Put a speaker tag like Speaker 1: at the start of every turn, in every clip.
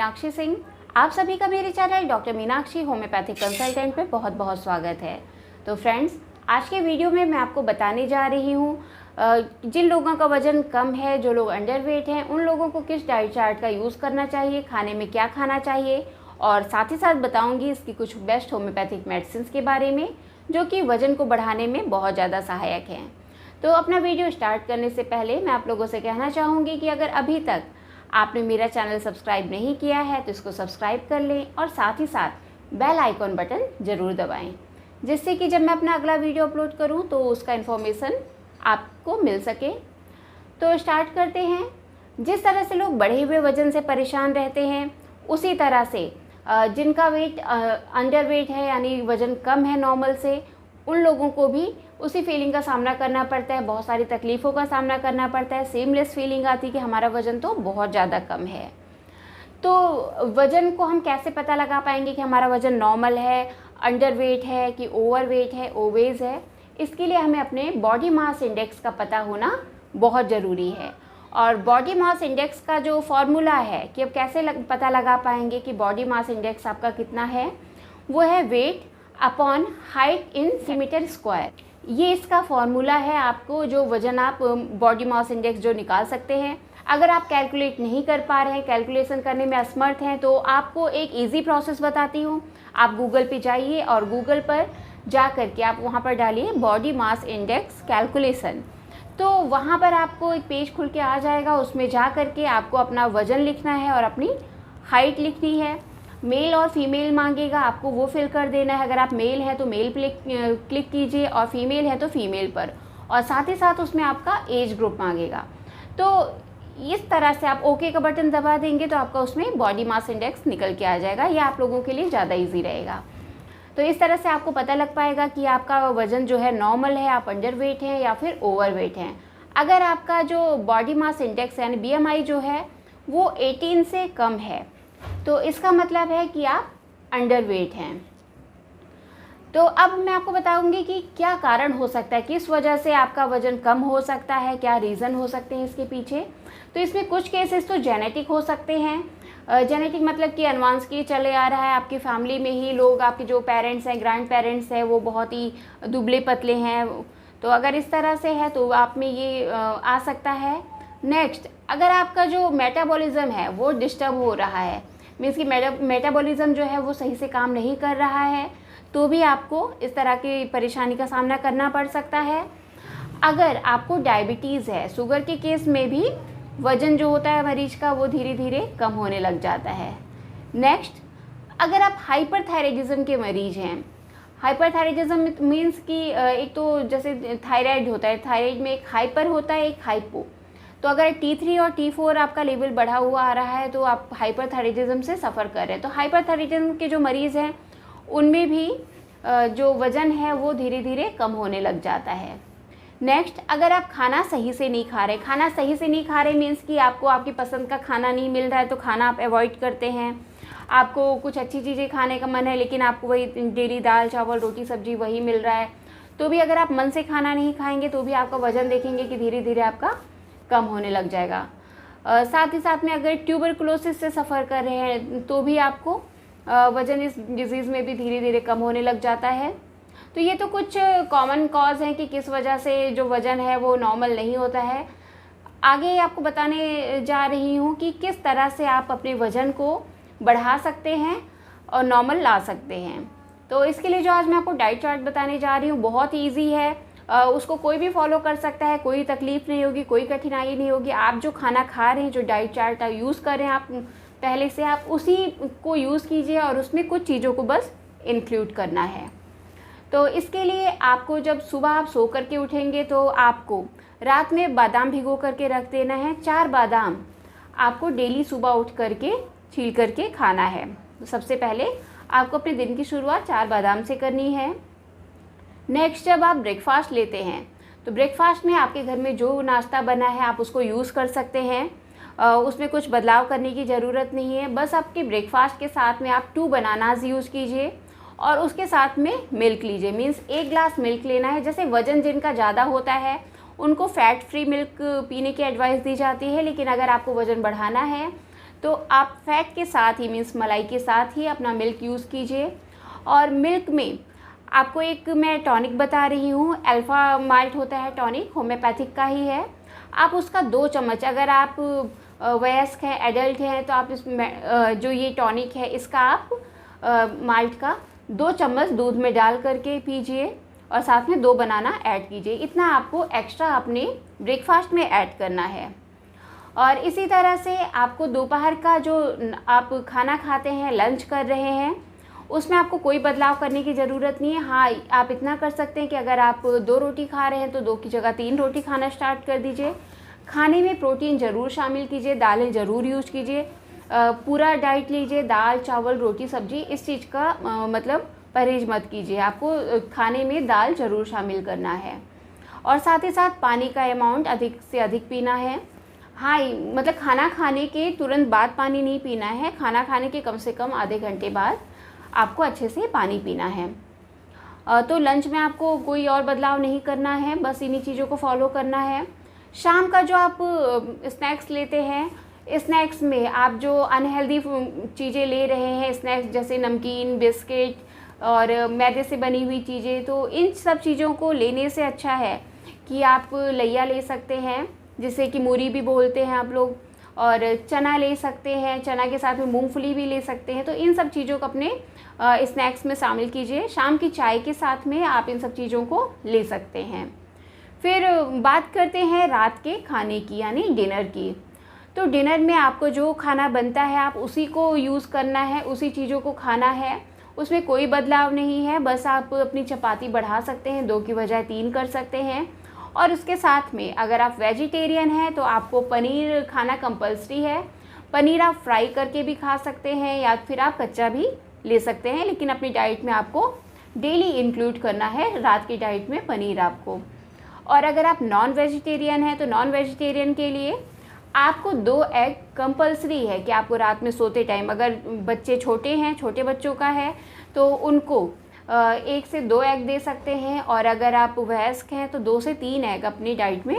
Speaker 1: मीनाक्षी सिंह। आप सभी का मेरे channel doctor Meenakshi homeopathic consultant पे बहुत बहुत स्वागत है। तो फ्रेंड्स, आज के वीडियो में मैं आपको बताने जा रही हूँ जिन लोगों का वज़न कम है, जो लोग अंडरवेट हैं, उन लोगों को किस डाइट चार्ट का यूज़ करना चाहिए, खाने में क्या खाना चाहिए, और साथ ही साथ बताऊँगी इसकी कुछ बेस्ट होम्योपैथिक मेडिसिन के बारे में जो कि वज़न को बढ़ाने में बहुत ज़्यादा सहायक हैं। तो अपना वीडियो स्टार्ट करने से पहले मैं आप लोगों से कहना चाहूँगी कि अगर अभी तक आपने मेरा चैनल सब्सक्राइब नहीं किया है तो इसको सब्सक्राइब कर लें और साथ ही साथ बेल आइकॉन बटन ज़रूर दबाएं, जिससे कि जब मैं अपना अगला वीडियो अपलोड करूं तो उसका इन्फॉर्मेशन आपको मिल सके। तो स्टार्ट करते हैं। जिस तरह से लोग बढ़े हुए वज़न से परेशान रहते हैं, उसी तरह से जिनका वेट अंडरवेट है यानी वज़न कम है नॉर्मल से, उन लोगों को भी उसी फीलिंग का सामना करना पड़ता है, बहुत सारी तकलीफ़ों का सामना करना पड़ता है। सेमलेस फीलिंग आती है कि हमारा वज़न तो बहुत ज़्यादा कम है। तो वज़न को हम कैसे पता लगा पाएंगे कि हमारा वज़न नॉर्मल है, अंडरवेट है कि ओवरवेट है, ओबेज है? इसके लिए हमें अपने बॉडी मास इंडेक्स का पता होना बहुत ज़रूरी है। और बॉडी मास इंडेक्स का जो फॉर्मूला है कि अब कैसे पता लगा पाएंगे कि बॉडी मास इंडेक्स आपका कितना है, वो है weight upon height in centimetre square. ये इसका फॉर्मूला है। आपको जो वज़न आप बॉडी मास इंडेक्स जो निकाल सकते हैं, अगर आप कैलकुलेट नहीं कर पा रहे हैं, कैलकुलेशन करने में असमर्थ हैं, तो आपको एक इजी प्रोसेस बताती हूँ। आप गूगल पे जाइए और गूगल पर जा कर के आप वहाँ पर डालिए बॉडी मास इंडेक्स कैलकुलेशन। तो वहाँ पर आपको एक पेज खुल के आ जाएगा। उसमें जा कर के आपको अपना वज़न लिखना है और अपनी हाइट लिखनी है। मेल और फीमेल मांगेगा, आपको वो फिल कर देना है। अगर आप मेल हैं तो मेल पे क्लिक कीजिए और फीमेल है तो फीमेल पर, और साथ ही साथ उसमें आपका एज ग्रुप मांगेगा। तो इस तरह से आप ओके का बटन दबा देंगे तो आपका उसमें बॉडी मास इंडेक्स निकल के आ जाएगा। ये आप लोगों के लिए ज़्यादा ईजी रहेगा। तो इस तरह से आपको पता लग पाएगा कि आपका वज़न जो है नॉर्मल है, आप अंडरवेट हैं या फिर ओवरवेट हैं। अगर आपका जो बॉडी मास इंडेक्स यानी BMI जो है वो 18 से कम है तो इसका मतलब है कि आप अंडरवेट हैं। तो अब मैं आपको बताऊंगी कि क्या कारण हो सकता है, किस वजह से आपका वज़न कम हो सकता है, क्या रीज़न हो सकते हैं इसके पीछे। तो इसमें कुछ केसेस तो जेनेटिक हो सकते हैं। जेनेटिक मतलब कि एडवांस की चले आ रहा है, आपकी फैमिली में ही लोग, आपके जो पेरेंट्स हैं, ग्रैंड पेरेंट्स हैं, वो बहुत ही दुबले पतले हैं। तो अगर इस तरह से है तो आप में ये आ सकता है। नेक्स्ट, अगर आपका जो मेटाबॉलिज्म है वो डिस्टर्ब हो रहा है, मीन्स कि मेटाबॉलिज्म जो है वो सही से काम नहीं कर रहा है, तो भी आपको इस तरह की परेशानी का सामना करना पड़ सकता है। अगर आपको डायबिटीज़ है, शुगर के केस में भी वज़न जो होता है मरीज का वो धीरे धीरे कम होने लग जाता है। नेक्स्ट, अगर आप हाइपरथायराइडिज्म के मरीज हैं, हाइपरथायराइडिज्म मीन्स कि एक तो जैसे थायराइड होता है, थायराइड में एक हाइपर होता है, एक हाइपो। तो अगर T3 और T4 आपका लेवल बढ़ा हुआ आ रहा है तो आप हाइपरथायराइडिज्म से सफ़र कर रहे हैं। तो हाइपरथायराइडिज्म के जो मरीज़ हैं उनमें भी जो वज़न है वो धीरे धीरे कम होने लग जाता है। नेक्स्ट, अगर आप खाना सही से नहीं खा रहे, खाना सही से नहीं खा रहे मीन्स कि आपको आपकी पसंद का खाना नहीं मिल रहा है तो खाना आप अवॉइड करते हैं। आपको कुछ अच्छी चीज़ें खाने का मन है लेकिन आपको वही डेली दाल चावल रोटी सब्जी वही मिल रहा है, तो भी अगर आप मन से खाना नहीं खाएंगे तो भी आपका वज़न देखेंगे कि धीरे धीरे आपका कम होने लग जाएगा। साथ ही साथ में अगर ट्यूबरकुलोसिस से सफ़र कर रहे हैं तो भी आपको वज़न इस डिज़ीज़ में भी धीरे धीरे कम होने लग जाता है। तो ये तो कुछ कॉमन कॉज हैं कि किस वजह से जो वज़न है वो नॉर्मल नहीं होता है। आगे आपको बताने जा रही हूँ कि किस तरह से आप अपने वज़न को बढ़ा सकते हैं और नॉर्मल ला सकते हैं। तो इसके लिए जो आज मैं आपको डाइट चार्ट बताने जा रही हूँ बहुत ईजी है। उसको कोई भी फॉलो कर सकता है, कोई तकलीफ़ नहीं होगी, कोई कठिनाई नहीं होगी। आप जो खाना खा रहे हैं, जो डाइट चार्ट यूज़ कर रहे हैं आप पहले से, आप उसी को यूज़ कीजिए और उसमें कुछ चीज़ों को बस इंक्लूड करना है। तो इसके लिए आपको जब सुबह आप सो करके उठेंगे तो आपको रात में बादाम भिगो करके रख देना है। 4 बादाम आपको डेली सुबह उठ करके छील करके खाना है। तो सबसे पहले आपको अपने दिन की शुरुआत 4 बादाम से करनी है। नेक्स्ट, जब आप ब्रेकफास्ट लेते हैं तो ब्रेकफास्ट में आपके घर में जो नाश्ता बना है आप उसको यूज़ कर सकते हैं। उसमें कुछ बदलाव करने की ज़रूरत नहीं है। बस आपके ब्रेकफास्ट के साथ में आप 2 बनानास यूज़ कीजिए और उसके साथ में मिल्क लीजिए। मीन्स 1 ग्लास मिल्क लेना है। जैसे वज़न जिनका ज़्यादा होता है उनको फ़ैट फ्री मिल्क पीने की एडवाइस दी जाती है, लेकिन अगर आपको वज़न बढ़ाना है तो आप फैट के साथ ही मीन्स मलाई के साथ ही अपना मिल्क यूज़ कीजिए। और मिल्क में आपको एक मैं टॉनिक बता रही हूँ, अल्फ़ा माल्ट होता है टॉनिक, होम्योपैथिक का ही है। आप उसका 2 चम्मच, अगर आप वयस्क हैं, एडल्ट हैं, तो आप इसमें जो ये टॉनिक है इसका आप माल्ट का 2 चम्मच दूध में डाल करके पीजिए और साथ में 2 बनाना ऐड कीजिए। इतना आपको एक्स्ट्रा अपने ब्रेकफास्ट में ऐड करना है। और इसी तरह से आपको दोपहर का जो आप खाना खाते हैं, लंच कर रहे हैं, उसमें आपको कोई बदलाव करने की ज़रूरत नहीं है। हाँ, आप इतना कर सकते हैं कि अगर आप 2 रोटी खा रहे हैं तो 2 की जगह 3 रोटी खाना स्टार्ट कर दीजिए। खाने में प्रोटीन ज़रूर शामिल कीजिए, दालें ज़रूर यूज कीजिए, पूरा डाइट लीजिए, दाल चावल रोटी सब्जी, इस चीज़ का मतलब परहेज मत कीजिए। आपको खाने में दाल ज़रूर शामिल करना है। और साथ ही साथ पानी का अमाउंट अधिक से अधिक पीना है। हाँ, मतलब खाना खाने के तुरंत बाद पानी नहीं पीना है, खाना खाने के कम से कम आधे घंटे बाद आपको अच्छे से पानी पीना है। तो लंच में आपको कोई और बदलाव नहीं करना है, बस इन्हीं चीज़ों को फॉलो करना है। शाम का जो आप स्नैक्स लेते हैं, स्नैक्स में आप जो अनहेल्दी चीज़ें ले रहे हैं, स्नैक्स जैसे नमकीन, बिस्किट और मैदे से बनी हुई चीज़ें, तो इन सब चीज़ों को लेने से अच्छा है कि आप लैया ले सकते हैं, जिसे कि मूरी भी बोलते हैं आप लोग, और चना ले सकते हैं, चना के साथ में मूंगफली भी ले सकते हैं। तो इन सब चीज़ों को अपने स्नैक्स में शामिल कीजिए। शाम की चाय के साथ में आप इन सब चीज़ों को ले सकते हैं। फिर बात करते हैं रात के खाने की, यानी डिनर की। तो डिनर में आपको जो खाना बनता है आप उसी को यूज़ करना है, उसी चीज़ों को खाना है, उसमें कोई बदलाव नहीं है। बस आप अपनी चपाती बढ़ा सकते हैं, 2 की बजाय 3 कर सकते हैं। और उसके साथ में अगर आप वेजिटेरियन हैं तो आपको पनीर खाना कंपल्सरी है। पनीर आप फ्राई करके भी खा सकते हैं या फिर आप कच्चा भी ले सकते हैं, लेकिन अपनी डाइट में आपको डेली इंक्लूड करना है, रात की डाइट में पनीर आपको। और अगर आप नॉन वेजिटेरियन हैं तो नॉन वेजिटेरियन के लिए आपको 2 एग कंपल्सरी है कि आपको रात में सोते टाइम, अगर बच्चे छोटे हैं, छोटे बच्चों का है तो उनको 1 से 2 एग दे सकते हैं। और अगर आप वयस्क हैं तो 2 से 3 एग अपनी डाइट में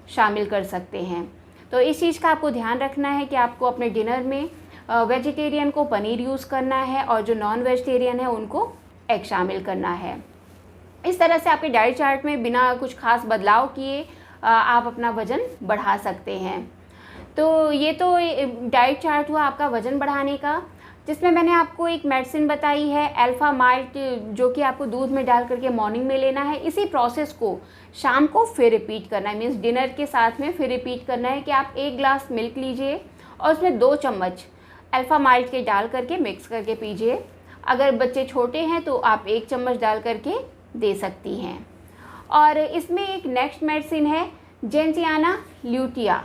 Speaker 1: शामिल कर सकते हैं। तो इस चीज़ का आपको ध्यान रखना है कि आपको अपने डिनर में वेजिटेरियन को पनीर यूज़ करना है और जो नॉन वेजिटेरियन है उनको एग शामिल करना है। इस तरह से आपके डाइट चार्ट में बिना कुछ खास बदलाव किए आप अपना वज़न बढ़ा सकते हैं। तो ये तो डाइट चार्ट हुआ आपका वज़न बढ़ाने का, जिसमें मैंने आपको एक मेडिसिन बताई है अल्फ़ा माल्ट, जो कि आपको दूध में डाल करके मॉर्निंग में लेना है। इसी प्रोसेस को शाम को फिर रिपीट करना है, मीन्स डिनर के साथ में फिर रिपीट करना है कि आप 1 ग्लास मिल्क लीजिए और उसमें 2 चम्मच अल्फ़ा माल्ट के डाल करके मिक्स करके पीजिए। अगर बच्चे छोटे हैं तो आप 1 चम्मच डाल करके दे सकती हैं। और इसमें एक नेक्स्ट मेडिसिन है जेंटियाना ल्यूटिया।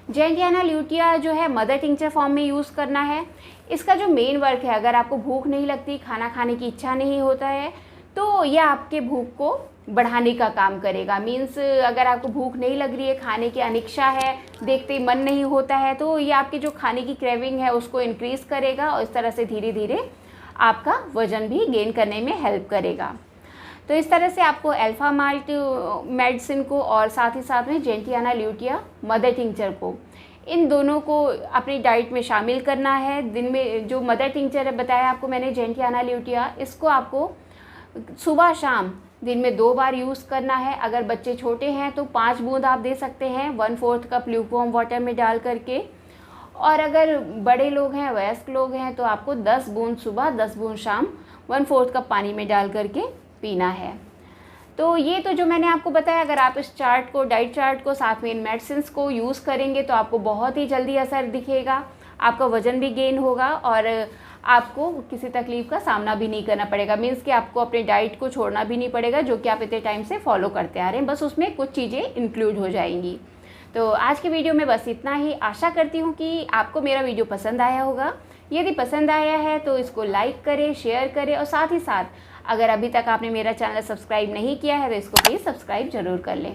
Speaker 1: जेंटियाना ल्यूटिया जो है मदर टिंचर फॉर्म में यूज़ करना है। इसका जो मेन वर्क है, अगर आपको भूख नहीं लगती, खाना खाने की इच्छा नहीं होता है, तो यह आपके भूख को बढ़ाने का काम करेगा। मीन्स अगर आपको भूख नहीं लग रही है, खाने की अनिच्छा है, देखते ही मन नहीं होता है, तो ये आपकी जो खाने की क्रेविंग है उसको इंक्रीज़ करेगा और इस तरह से धीरे धीरे आपका वज़न भी गेन करने में हेल्प करेगा। तो इस तरह से आपको अल्फ़ा माल्ट मेडिसिन को और साथ ही साथ में जेंटियाना ल्यूटिया मदर टिंचर को, इन दोनों को अपनी डाइट में शामिल करना है। दिन में जो मदर टिंचर है बताया आपको मैंने जेंटियाना ल्यूटिया, इसको आपको सुबह शाम दिन में 2 बार यूज़ करना है। अगर बच्चे छोटे हैं तो 5 बूंद आप दे सकते हैं 1/4 कप ल्यूकवार्म वाटर में डाल करके। और अगर बड़े लोग हैं, वयस्क लोग हैं, तो आपको 10 बूंद सुबह 10 बूंद शाम 1/4 कप पानी में डाल करके पीना है। तो ये तो जो मैंने आपको बताया, अगर आप इस चार्ट को, डाइट चार्ट को साथ में इन मेडिसिन्स को यूज़ करेंगे तो आपको बहुत ही जल्दी असर दिखेगा, आपका वज़न भी गेन होगा और आपको किसी तकलीफ़ का सामना भी नहीं करना पड़ेगा। मीन्स कि आपको अपने डाइट को छोड़ना भी नहीं पड़ेगा, जो कि आप इतने टाइम से फॉलो करते आ रहे हैं, बस उसमें कुछ चीज़ें इंक्लूड हो जाएंगी। तो आज के वीडियो में बस इतना ही। आशा करती हूँ कि आपको मेरा वीडियो पसंद आया होगा। यदि पसंद आया है तो इसको लाइक करें, शेयर करें और साथ ही साथ अगर अभी तक आपने मेरा चैनल सब्सक्राइब नहीं किया है तो इसको प्लीज़ सब्सक्राइब ज़रूर कर लें।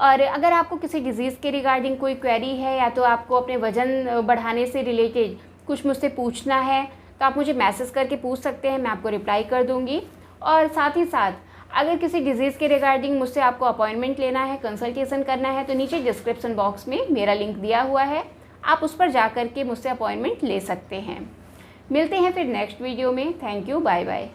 Speaker 1: और अगर आपको किसी डिज़ीज़ के रिगार्डिंग कोई क्वेरी है या तो आपको अपने वज़न बढ़ाने से रिलेटेड कुछ मुझसे पूछना है तो आप मुझे मैसेज करके पूछ सकते हैं, मैं आपको रिप्लाई कर दूँगी। और साथ ही साथ अगर किसी डिज़ीज़ के रिगार्डिंग मुझसे आपको अपॉइंटमेंट लेना है, कंसल्टेशन करना है, तो नीचे डिस्क्रिप्शन बॉक्स में मेरा लिंक दिया हुआ है, आप उस पर जा कर के मुझसे अपॉइंटमेंट ले सकते हैं। मिलते हैं फिर नेक्स्ट वीडियो में। Thank you, bye bye.